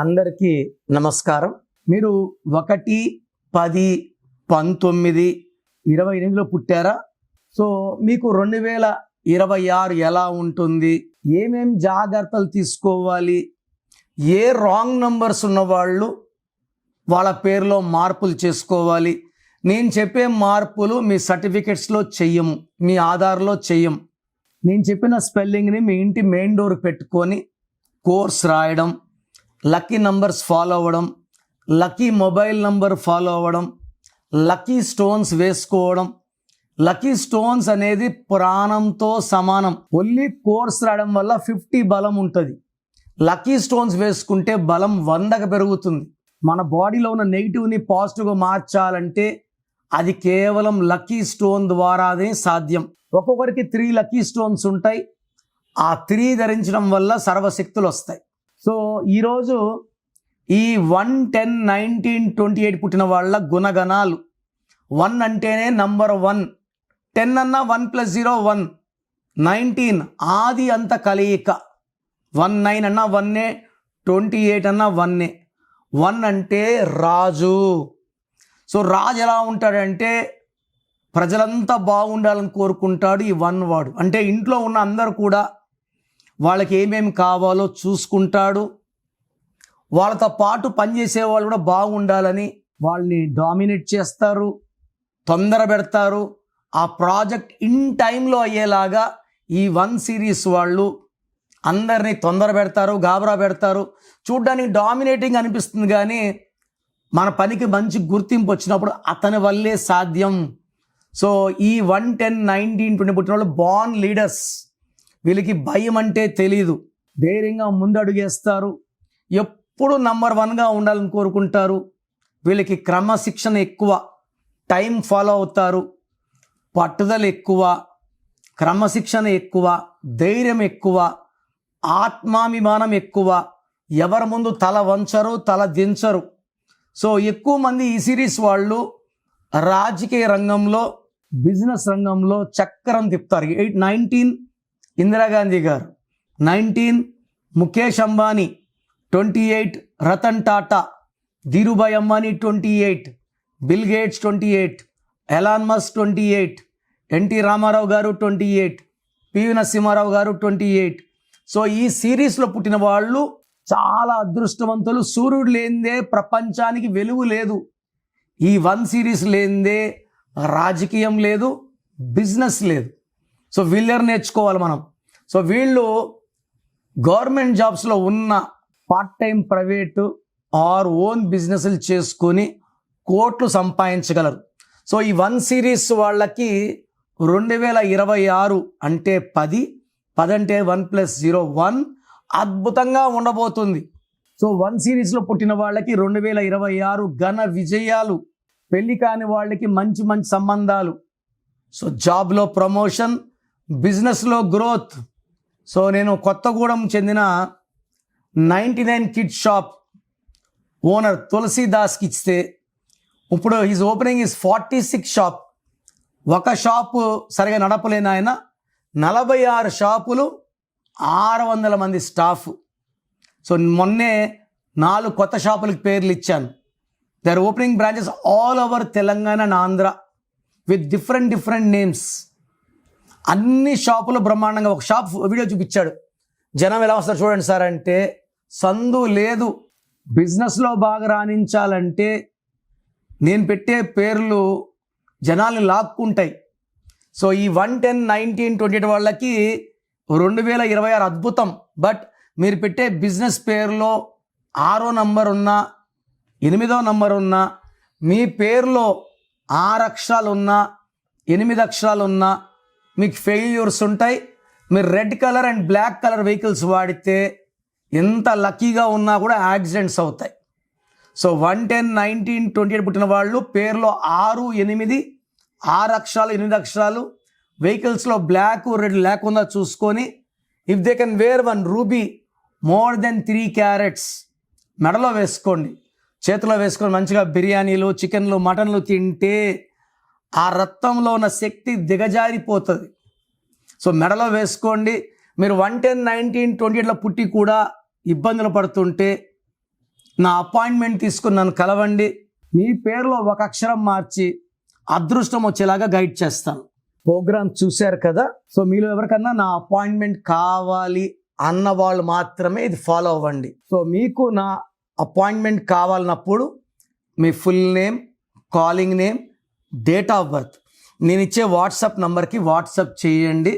అందరికీ నమస్కారం. మీరు 1, 10, 19, 28లో పుట్టారా? సో మీకు 2026 ఎలా ఉంటుంది? ఏమేం జాగ్రత్తలు తీసుకోవాలి? ఏ రాంగ్ నంబర్స్ ఉన్నవాళ్ళు వాళ్ళ పేరులో మార్పులు చేసుకోవాలి? నేను చెప్పే మార్పులు మీ సర్టిఫికెట్స్లో చెయ్యము, మీ ఆధార్లో చెయ్యం. నేను చెప్పిన స్పెల్లింగ్ని మీ ఇంటి మెయిన్ డోర్ పెట్టుకొని కోర్స్ రాయడం, లక్కీ నంబర్స్ ఫాలో అవ్వడం, లక్కీ మొబైల్ నంబర్ ఫాలో అవ్వడం, లక్కీ స్టోన్స్ వేసుకోవడం. లక్కీ స్టోన్స్ అనేది ప్రాణంతో సమానం. ఓన్లీ కోర్స్ రాయడం వల్ల 50 బలం ఉంటుంది. లక్కీ స్టోన్స్ వేసుకుంటే బలం 100కి పెరుగుతుంది. మన బాడీలో ఉన్న నెగిటివ్ని పాజిటివ్గా మార్చాలంటే అది కేవలం లక్కీ స్టోన్ ద్వారానే సాధ్యం. ఒక్కొక్కరికి 3 లక్కీ స్టోన్స్ ఉంటాయి. ఆ 3 ధరించడం వల్ల సర్వశక్తులు వస్తాయి. సో ఈరోజు ఈ 1, 10, 19, 28 పుట్టిన వాళ్ళ గుణగణాలు. 1 అంటేనే నంబర్ 1, 10 అన్నా 1 + 0 1, 19 ఆది అంత కలయిక, 19 అన్నా 1, 28 అన్నా 1. 1 అంటే రాజు. సో రాజు ఎలా ఉంటాడంటే ప్రజలంతా బాగుండాలని కోరుకుంటాడు. ఈ 1 వాడు అంటే ఇంట్లో ఉన్న అందరూ కూడా వాళ్ళకి ఏమేమి కావాలో చూసుకుంటాడు. వాళ్ళతో పాటు పనిచేసే వాళ్ళు కూడా బాగుండాలని వాళ్ళని డామినేట్ చేస్తారు, తొందర పెడతారు. ఆ ప్రాజెక్ట్ ఇన్ టైంలో అయ్యేలాగా ఈ 1 సిరీస్ వాళ్ళు అందరినీ తొందర పెడతారు, గాబరా పెడతారు. చూడ్డానికి డామినేటింగ్ అనిపిస్తుంది, కానీ మన పనికి మంచి గుర్తింపు వచ్చినప్పుడు అతని వల్లే సాధ్యం. సో ఈ 1, 10, 19, 20 పుట్టిన వాళ్ళు బార్న్ లీడర్స్. వీళ్ళకి భయం అంటే తెలీదు, ధైర్యంగా ముందడుగేస్తారు, ఎప్పుడు నంబర్ 1గా ఉండాలని కోరుకుంటారు. వీళ్ళకి క్రమశిక్షణ ఎక్కువ, టైం ఫాలో అవుతారు, పట్టుదల ఎక్కువ, క్రమశిక్షణ ఎక్కువ, ధైర్యం ఎక్కువ, ఆత్మాభిమానం ఎక్కువ. ఎవరి ముందు తల వంచరు, తల దించరు. సో ఎక్కువ మంది ఈ సిరీస్ వాళ్ళు రాజకీయ రంగంలో, బిజినెస్ రంగంలో చక్రం తిప్పుతారు. 19 ఇందిరాగాంధీ గారు, 19 Mukesh Ambani, 28 Ratan Tata, Dhirubhai Ambani 28, bill gates 28, Elon Musk 28, NT Ramarao గారు 28, పివి నరసింహారావు గారు 28. సో ఈ సిరీస్లో పుట్టిన వాళ్ళు చాలా అదృష్టవంతులు. సూర్యుడు లేనిదే ప్రపంచానికి వెలుగు లేదు. ఈ 1 సిరీస్ లేనిదే రాజకీయం లేదు, బిజినెస్ లేదు. సో వీళ్ళని నేర్చుకోవాలి మనం. సో వీళ్ళు గవర్నమెంట్ జాబ్స్లో ఉన్న part time private or own బిజినెస్లు చేసుకొని కోట్లు సంపాదించగలరు. సో ఈ 1 సిరీస్ వాళ్ళకి 2026 అంటే 10 అంటే 1 + 0 1 అద్భుతంగా ఉండబోతుంది. సో 1 సిరీస్లో పుట్టిన వాళ్ళకి 2026 ఘన విజయాలు. పెళ్లి కాని వాళ్ళకి మంచి మంచి సంబంధాలు. సో జాబ్లో ప్రమోషన్, బిజినెస్లో గ్రోత్. సో నేను కొత్తగూడెం చెందిన 99 కిడ్స్ షాప్ ఓనర్ తులసీదాస్కి ఇస్తే ఇప్పుడు ఈజ్ ఓపెనింగ్ ఈజ్ 46 షాప్. ఒక షాపు సరిగా నడపలేని ఆయన 46 షాపులు, 600 మంది స్టాఫ్. సో మొన్నే 4 కొత్త షాపులకి పేర్లు ఇచ్చాను. They are opening branches all over Telangana and Andhra with different names. అన్ని షాపులు బ్రహ్మాండంగా. ఒక షాప్ వీడియో చూపించాడు. జనం ఎలా వస్తారు చూడండి సార్ అంటే, సందు లేదు. బిజినెస్లో బాగా రాణించాలంటే నేను పెట్టే పేర్లు జనాల్ని లాక్కుంటాయి. సో ఈ 1, 10, 19, 28 వాళ్ళకి 2026 అద్భుతం. బట్ మీరు పెట్టే బిజినెస్ పేరులో 6వ నంబర్ ఉన్నా, 8వ నంబర్ ఉన్నా, మీ పేరులో 6 అక్షరాలు ఉన్నా, 8 అక్షరాలు ఉన్నా మీకు ఫెయిల్యూర్స్ ఉంటాయి. మీరు red colour and black colour vehicles వాడితే ఎంత లక్కీగా ఉన్నా కూడా యాక్సిడెంట్స్ అవుతాయి. సో 1, 10, 19, 28 పుట్టిన వాళ్ళు పేరులో 6, 8, 6 అక్షరాలు, 8 అక్షరాలు, వెహికల్స్లో బ్లాక్, రెడ్ లేకుండా చూసుకొని if they can wear 1 ruby more than 3 carats మెడలో వేసుకోండి, చేతిలో వేసుకొని మంచిగా బిర్యానీలు, చికెన్లు, మటన్లు తింటే ఆ రక్తంలో ఉన్న శక్తి దిగజారిపోతుంది. సో మెడలో వేసుకోండి. మీరు 1, 10, 19, 28లో పుట్టి కూడా ఇబ్బందులు పడుతుంటే నా అపాయింట్మెంట్ తీసుకుని నన్ను కలవండి. మీ పేరులో ఒక అక్షరం మార్చి అదృష్టం వచ్చేలాగా గైడ్ చేస్తాను. ప్రోగ్రామ్ చూశారు కదా. సో మీలో ఎవరికన్నా నా అపాయింట్మెంట్ కావాలి అన్న వాళ్ళు మాత్రమే ఇది ఫాలో అవ్వండి. సో మీకు నా అపాయింట్మెంట్ కావాలన్నప్పుడు మీ full name, calling name, date of birth నేను ఇచ్చే వాట్సాప్ నంబర్కి వాట్సాప్ చేయండి.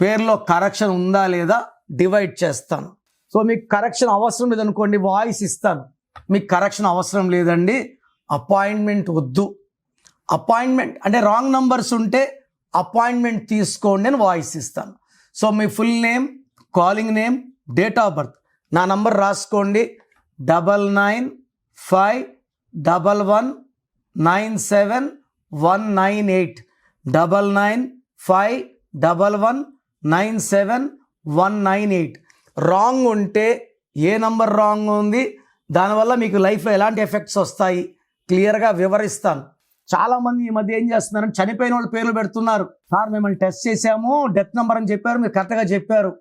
పేరులో కరెక్షన్ ఉందా లేదా డివైడ్ చేస్తాను. సో మీకు కరెక్షన్ అవసరం లేదనుకోండి, వాయిస్ ఇస్తాను. మీకు కరెక్షన్ అవసరం లేదండి, అపాయింట్మెంట్ వద్దు, అపాయింట్మెంట్ అంటే రాంగ్ నంబర్స్ ఉంటే అపాయింట్మెంట్ తీసుకోండి అని వాయిస్ ఇస్తాను. So me full name, calling name, date of birth నా నంబర్ రాసుకోండి. 9951197198 9951197198. రాంగ్ ఉంటే ఏ నంబర్ రాంగ్ ఉంది, దానివల్ల మీకు లైఫ్లో ఎలాంటి ఎఫెక్ట్స్ వస్తాయి క్లియర్గా వివరిస్తాను. చాలామంది ఈ మధ్య ఏం చేస్తున్నారంటే చనిపోయిన వాళ్ళ పేర్లు పెడుతున్నారు. సార్ మిమ్మల్ని టెస్ట్ చేశాము, డెత్ నెంబర్ అని చెప్పారు, మీరు కరెక్ట్గా చెప్పారు.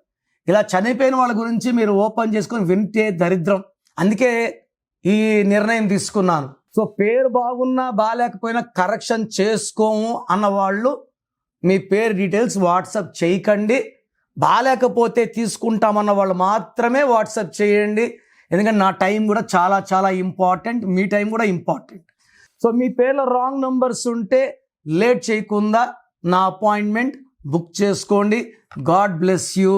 ఇలా చనిపోయిన వాళ్ళ గురించి మీరు ఓపెన్ చేసుకొని వింటే దరిద్రం. అందుకే ఈ నిర్ణయం తీసుకున్నాను. సో పేరు బాగున్నా బాగాలేకపోయినా కరెక్షన్ చేసుకోము అన్న వాళ్ళు మీ పేరు డీటెయిల్స్ వాట్సాప్ చేయకండి. బాగాలేకపోతే తీసుకుంటామన్న వాళ్ళు మాత్రమే వాట్సాప్ చేయండి. ఎందుకంటే నా టైం కూడా చాలా చాలా ఇంపార్టెంట్, మీ టైం కూడా ఇంపార్టెంట్. సో మీ పేర్లో రాంగ్ నంబర్స్ ఉంటే లేట్ చేయకుండా నా అపాయింట్మెంట్ బుక్ చేసుకోండి. God bless you.